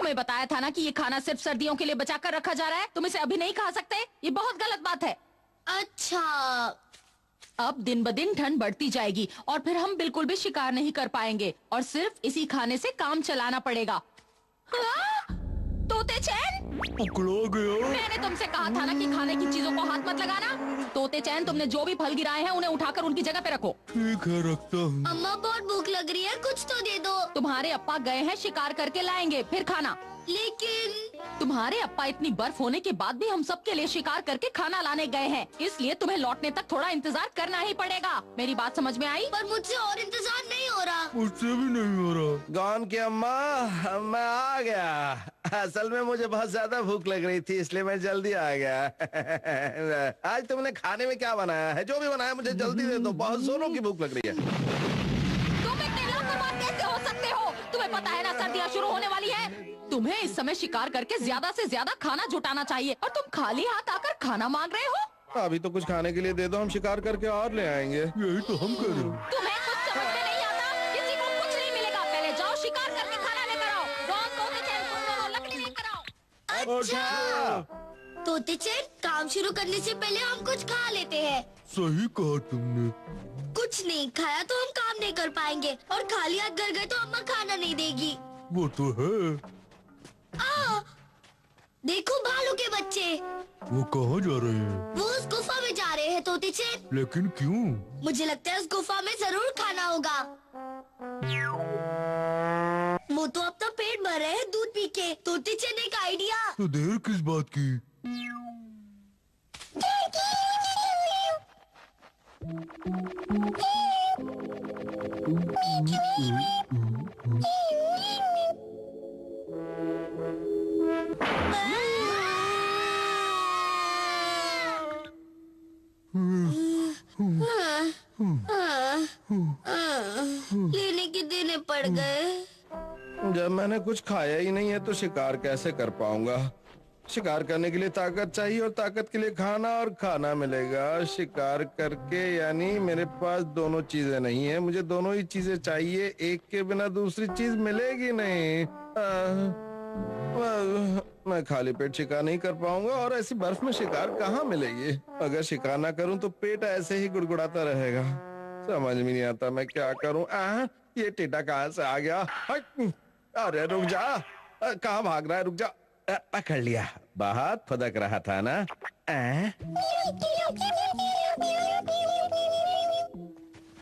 तुम्हें बताया था ना कि ये खाना सिर्फ सर्दियों के लिए बचा कर रखा जा रहा है। तुम इसे अभी नहीं खा सकते, ये बहुत गलत बात है। अच्छा, अब दिन ब दिन ठंड बढ़ती जाएगी और फिर हम बिल्कुल भी शिकार नहीं कर पाएंगे और सिर्फ इसी खाने से काम चलाना पड़ेगा। हाँ? तोते चैन, पकड़ा गया। मैंने तुमसे कहा था ना कि खाने की चीजों को हाथ मत लगाना। तोते चैन, तुमने जो भी फल गिराए हैं उन्हें उठाकर उनकी जगह पे रखो। ठीक है, रखता हूँ। अम्मा बहुत भूख लग रही है, कुछ तो दे दो। तुम्हारे अप्पा गए हैं शिकार करके लाएंगे, फिर खाना। लेकिन तुम्हारे अप्पा इतनी बर्फ होने के बाद भी हम सब के लिए शिकार करके खाना लाने गए हैं, इसलिए तुम्हें लौटने तक थोड़ा इंतजार करना ही पड़ेगा। मेरी बात समझ में आई? पर मुझसे और इंतजार नहीं हो रहा। मुझसे भी नहीं हो रहा। गॉन की अम्मा, मैं आ गया। असल में मुझे बहुत ज्यादा भूख लग रही थी, इसलिए मैं जल्दी आ गया। आज तुमने खाने में क्या बनाया है? जो भी बनाया मुझे जल्दी दे दो, बहुत जोरों की भूख लग रही है। तुम इतने लापरवाह कैसे हो सकते हो? तुम्हें पता है ना सर्दियाँ शुरू होने वाली है। तुम्हें इस समय शिकार करके ज्यादा से ज्यादा खाना जुटाना चाहिए और तुम खाली हाथ आकर खाना मांग रहे हो। अभी तो कुछ खाने के लिए दे दो, हम शिकार करके और ले आएंगे। यही तो हम कर रहे हैं। तुम्हें कुछ समझ में नहीं आता? किसी को कुछ नहीं मिलेगा। पहले जाओ शिकार करके खाना लेकर आओ। रॉन, तोते चैन, तुम दोनों लकड़ी लेकर आओ। अच्छा, तोते चैन, काम शुरू करने से पहले हम कुछ खा लेते हैं। सही कहा तुमने। कुछ नहीं खाया तो हम काम नहीं कर पाएंगे और खाली हाथ घर गए तो अम्मा खाना नहीं देगी। वो तो है। देखो भालू के बच्चे, वो कहाँ जा रहे हैं? वो उस गुफा में जा रहे हैं तोते चैन। लेकिन क्यों? मुझे लगता है उस गुफा में जरूर खाना होगा। वो तो अपना पेट भर रहे हैं दूध पी के। तोते चैन, एक आइडिया। तो देर किस बात की? लेने के देने पड़ गए। जब मैंने कुछ खाया ही नहीं है तो शिकार कैसे कर पाऊंगा? शिकार करने के लिए ताकत चाहिए और ताकत के लिए खाना, और खाना मिलेगा शिकार करके। यानी मेरे पास दोनों चीजें नहीं है। मुझे दोनों ही चीजें चाहिए, एक के बिना दूसरी चीज मिलेगी नहीं। मैं खाली पेट शिकार नहीं कर पाऊंगा और ऐसी बर्फ में शिकार कहाँ मिलेगी? अगर शिकार ना करूं तो पेट ऐसे ही गुड़गुड़ाता रहेगा। समझ में नहीं आता मैं क्या करूं। ये टेढ़ा कहाँ से आ गया? अरे रुक जा, कहाँ भाग रहा है? रुक जा, पकड़ लिया। बहुत फदक रहा था ना।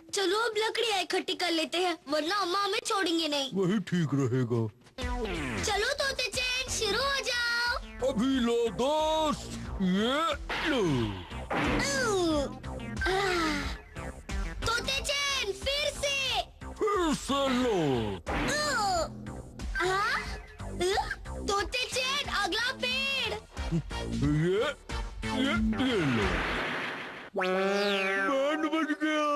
चलो अब लकड़ियाँ इकट्ठी कर लेते हैं, वरना अम्मा हमें छोड़ेंगे नहीं। वही ठीक रहेगा। चलो तोते चैन, शुरू हो जाओ। अभी लो दोस्त, ये लो। तोते चैन, फिर से लो। तोते चैन, अगला पेड़। ये लो। बैंड बज गया।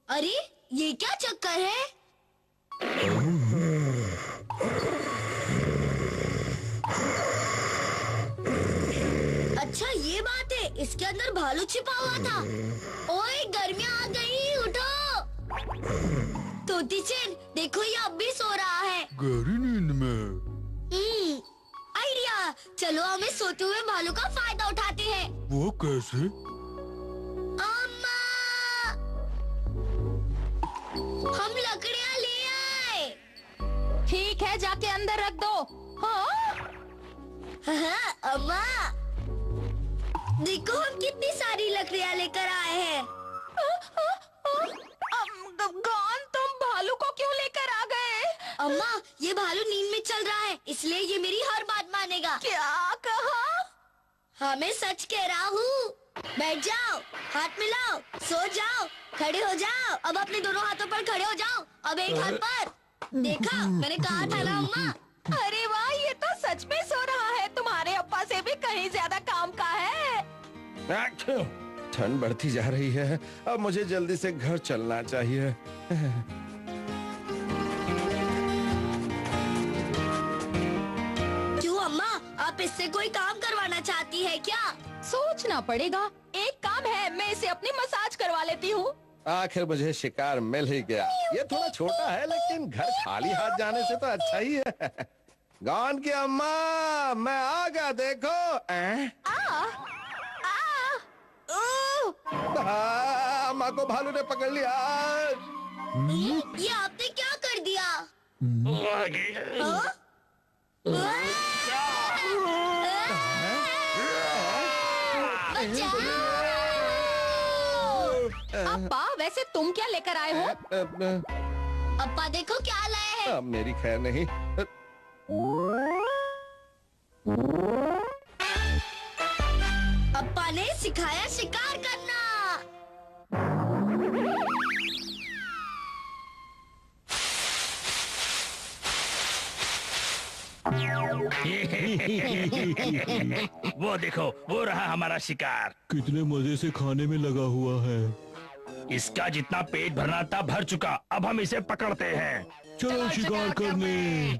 अरे ये क्या चक्कर है? अच्छा ये बात है, इसके अंदर भालू छिपा हुआ था। ओए गर्मियाँ आ गई, उठो। तोती चैन, देखो ये अब भी सो रहा है। गहरी नींद में। आइडिया, चलो हमें सोते हुए भालू का फायदा उठाते हैं। वो कैसे? अम्मा, हम लकड़ियाँ ले आए। ठीक है, जाके अंदर रख दो। हाँ? अम्मा, देखो हम कितनी सारी लकड़ियाँ लेकर आए हैं। गॉन, तुम भालू को क्यों लेकर आ गए? अम्मा, ये भालू नींद में चल रहा है, इसलिए ये मेरी हर बात मानेगा। क्या कहा? हाँ, मैं सच कह रहा हूँ। बैठ जाओ, हाथ मिलाओ, सो जाओ, खड़े हो जाओ। अब अपने दोनों हाथों पर खड़े हो जाओ। अब एक हाथ पर। देखा, मैंने कहा था ना अम्मा। अरे वाह, ये तो सच में सो रहा है। तुम्हारे अप्पा से भी कहीं ज्यादा काम का है। ठंड बढ़ती जा रही है, अब मुझे जल्दी से घर चलना चाहिए। क्यों अम्मा, आप इससे कोई काम करवाना चाहती है क्या? सोचना पड़ेगा। एक काम है, मैं इसे अपनी मसाज करवा लेती हूँ। आखिर मुझे शिकार मिल ही गया। ये थोड़ा छोटा है लेकिन घर खाली हाथ जाने से तो अच्छा ही है। गॉन की अम्मा, मैं आ गया, देखो। अम्मा को भालू ने पकड़ लिया। ये आपने क्या कर दिया? अप्पा, वैसे तुम क्या लेकर आए हो? अप्पा देखो क्या लाए हैं। मेरी खैर नहीं। अप्पा ने सिखाया शिकार करना। वो देखो, वो रहा हमारा शिकार। कितने मजे से खाने में लगा हुआ है। इसका जितना पेट भरना था भर चुका, अब हम इसे पकड़ते हैं। चलो शिकार करने।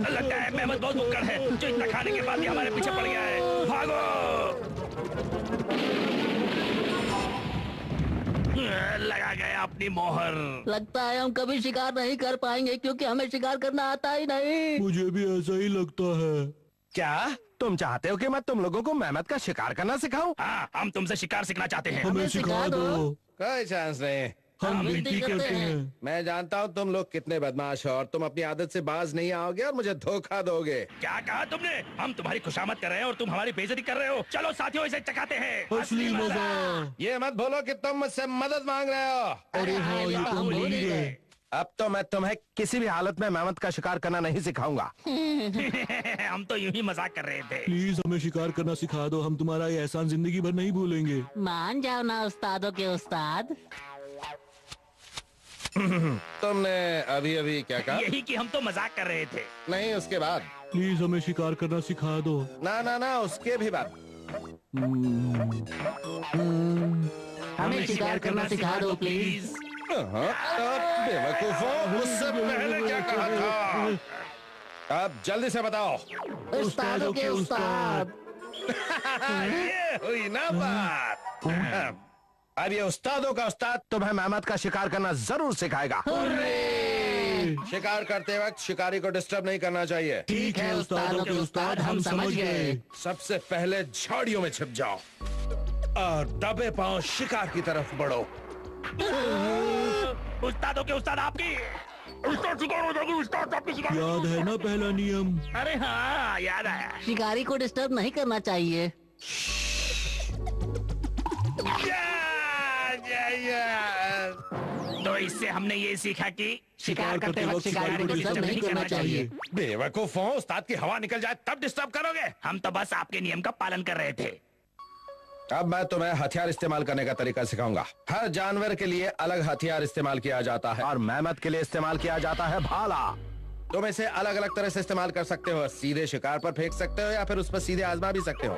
लगता है मेहमद बहुत भुक्कड़ है, जो इतना खाने के बाद भी हमारे पीछे पड़ गया है। भागो! लगा गया अपनी मोहर। लगता है हम कभी शिकार नहीं कर पाएंगे क्योंकि हमें शिकार करना आता ही नहीं। मुझे भी ऐसा ही लगता है। क्या तुम चाहते हो कि मैं तुम लोगों को मेहमद का शिकार करना सिखाऊं? हाँ, हम तुमसे शिकार सीखना चाहते हैं। हमें सिखा दो। कोई चांस नहीं। हम हम विनती विनती करते करते हैं। मैं जानता हूँ तुम लोग कितने बदमाश हो और तुम अपनी आदत से बाज नहीं आओगे और मुझे धोखा दोगे। क्या कहा तुमने? हम तुम्हारी खुशामद कर रहे हैं और तुम हमारी बेइज्जती कर रहे हो। चलो साथियों, इसे चखाते हैं। असली मजा। ये मत भूलो कि तुम मुझसे मदद मांग रहे हो। अरे हाँ, ये तो हम भूल ही गए। अब तो मैं तुम्हें किसी भी हालत में मेहमद का शिकार करना नहीं सिखाऊंगा। हम तो यूं ही मजाक कर रहे थे। प्लीज हमें शिकार करना सिखा दो, हम तुम्हारा ये एहसान जिंदगी भर नहीं भूलेंगे। मान जाओ ना उस्तादों के उस्ताद। तुमने अभी अभी क्या कहा? यही कि हम तो मजाक कर रहे थे। नहीं, उसके बाद। प्लीज हमें शिकार करना सिखा दो। ना ना ना, उसके भी बाद। हमें शिकार करना सिखा दो प्लीज। बेवकूफों, उससे पहले क्या कहा था? अब जल्दी से बताओ। उस्तादों के उस्ताद। ये हुई ना बात। अब ये उस्तादों का उस्ताद तुम्हें मेहमद का शिकार करना जरूर सिखाएगा। शिकार करते वक्त शिकारी को डिस्टर्ब नहीं करना चाहिए। ठीक है उस्तादों के उस्ताद, हम समझ गए। सबसे पहले झाड़ियों में छिप जाओ और दबे पांव शिकार की तरफ बढ़ो। उस्तादों के उस्ताद आपकी उस्ताद शिकार हो जाएगी। उस्ताद आपकी शिकार। याद है ना पहला नियम? अरे हाँ, याद आया। शिकारी को डिस्टर्ब नहीं करना चाहिए। तो इससे हमने ये सीखा कि शिकार करते वक्त शिकारी को डिस्टर्ब नहीं करना चाहिए। बेवकूफों, उस्ताद की हवा निकल जाए तब डिस्टर्ब करोगे। हम तो बस आपके नियम का पालन कर रहे थे। अब मैं तुम्हें हथियार इस्तेमाल करने का तरीका सिखाऊंगा। हर जानवर के लिए अलग हथियार इस्तेमाल किया जाता है और मेहमद के लिए इस्तेमाल किया जाता है भाला। तुम इसे अलग अलग तरह से इस्तेमाल कर सकते हो। सीधे शिकार पर फेंक सकते हो या फिर उस पर सीधे आजमा भी सकते हो।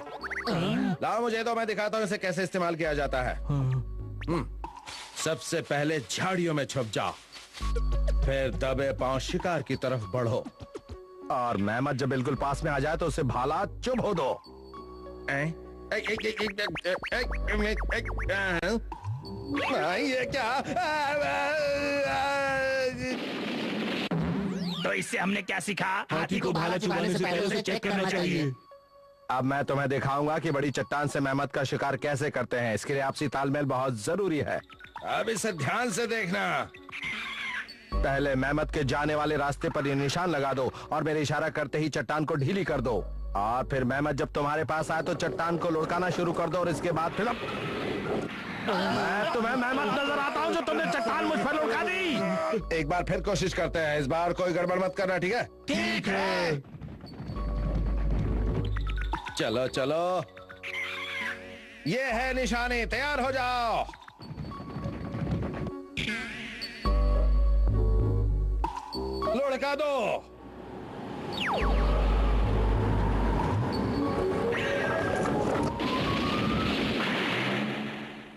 लाओ मुझे तो, मैं दिखाता हूँ इसे कैसे इस्तेमाल किया जाता है। सबसे पहले झाड़ियों में छुप जाओ, फिर दबे पांव शिकार की तरफ बढ़ो और मेहमद जब बिल्कुल पास में आ जाए तो उसे भाला चुभो दो। ये क्या? तो इससे हमने क्या सीखा? हाथी को भाला चुभाने से पहले उसे चेक करना चाहिए। अब मैं तुम्हें दिखाऊंगा कि बड़ी चट्टान से मेहमद का शिकार कैसे करते हैं। इसके लिए आपसी तालमेल बहुत जरूरी है। अब इसे ध्यान से देखना। पहले मेहमद के जाने वाले रास्ते पर ये निशान लगा दो और मेरे इशारा करते ही चट्टान को ढीली कर दो और फिर मेहमद जब तुम्हारे पास आए तो चट्टान को लुढ़काना शुरू कर दो और इसके बाद फिर मैं तुम्हें मेहमद नजर आता हूँ जो तुमने चट्टान मुझ पर लुढ़का दी। एक बार फिर कोशिश करते हैं। इस बार कोई गड़बड़ मत करना, ठीक है? ठीक है। चलो चलो, ये है निशानी, तैयार हो जाओ। लुढ़का दो।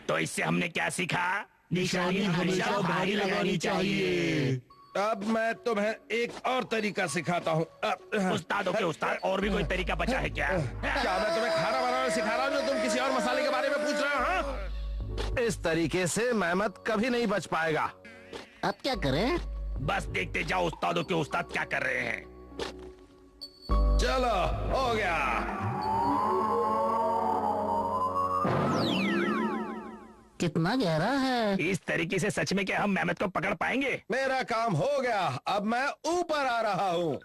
तो इससे हमने क्या सीखा? निशानी हमेशा भारी लगानी चाहिए। अब मैं तुम्हें एक और तरीका सिखाता हूँ। उस्तादों के उस्ताद, और भी कोई तरीका बचा है क्या? क्या मैं तुम्हें खाना बनाना सिखा रहा हूँ जो तुम किसी और मसाले के बारे में पूछ रहे हो? हाँ? इस तरीके से मेहमद कभी नहीं बच पाएगा। अब क्या करें? बस देखते जाओ उस्तादों के उस्ताद क्या कर रहे हैं। चलो हो गया। कितना गहरा है। इस तरीके से सच में क्या हम मेहमत को पकड़ पाएंगे? मेरा काम हो गया, अब मैं ऊपर आ रहा हूँ।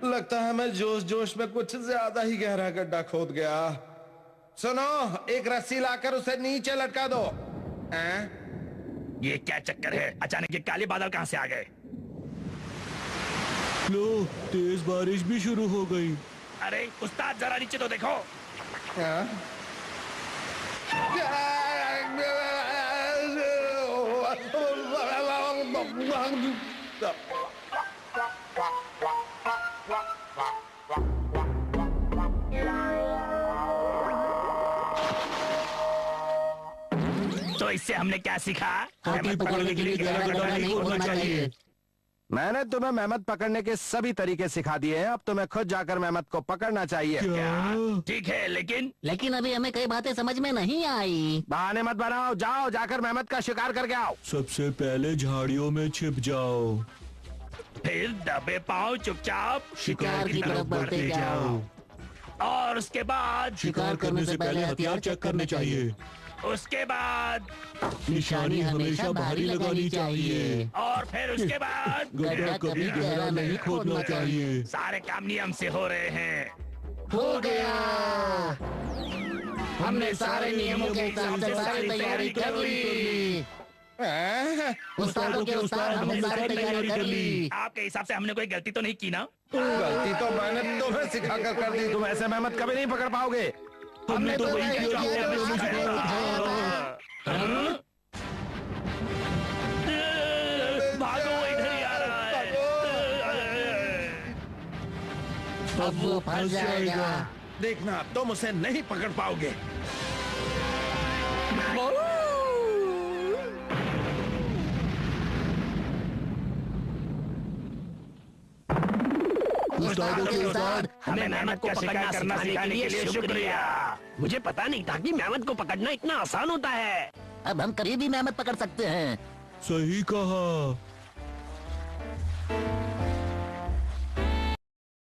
लगता है मैं जोश जोश में कुछ ज्यादा ही गहरा गड्ढा खोद गया। सुनो, एक रस्सी लाकर उसे नीचे लटका दो। ये क्या चक्कर है? अचानक ये काले बादल कहाँ से आ गए? लो, तेज बारिश भी शुरू हो गई। अरे उस्ताद जरा नीचे तो देखो। तो इससे हमने क्या सीखा? हाथी पकड़ने के लिए गहरा गड्ढा नहीं खोदना चाहिए। मैंने तुम्हें मेहमत पकड़ने के सभी तरीके सिखा दिए हैं, अब तुम्हें खुद जाकर मेहमत को पकड़ना चाहिए। क्या? ठीक है, लेकिन अभी हमें कई बातें समझ में नहीं आई। बहाने मत बनाओ, जाओ जाकर मेहमत का शिकार करके आओ। सबसे पहले झाड़ियों में छिप जाओ, फिर दबे पाँव चुपचाप शिकार की तरफ बढ़ते जाओ। और उसके बाद शिकार करने से पहले हथियार चेक करने चाहिए। उसके बाद निशानी हमेशा बाहरी लगानी चाहिए और फिर उसके बाद गड्ढा कभी गहरा नहीं खोदना चाहिए। सारे काम नियम से हो रहे हैं। हो गया। हमने सारे नियमों के हिसाब से सारी तैयारी कर ली। उस्तादों के उस्ताद हमने सारी तैयारी कर ली। आपके हिसाब से हमने कोई गलती तो नहीं की ना? गलती तो मैंने तुम्हें सिखा कर दी। तुम ऐसे मेहमत कभी नहीं पकड़ पाओगे। हमने तो वही किया जो आपने हमें सिखाया था। भागो, इधर ही आ रहा है। अब वो फंस जाएगा। देखना, तुम उसे नहीं पकड़ पाओगे। उस्तादों के उस्ताद, हमें मेहमत को शिकार करना सिखाने के लिए शुक्रिया। मुझे पता नहीं था कि मेहमत को पकड़ना इतना आसान होता है। अब हम कभी भी मेहमत पकड़ सकते हैं। सही कहा।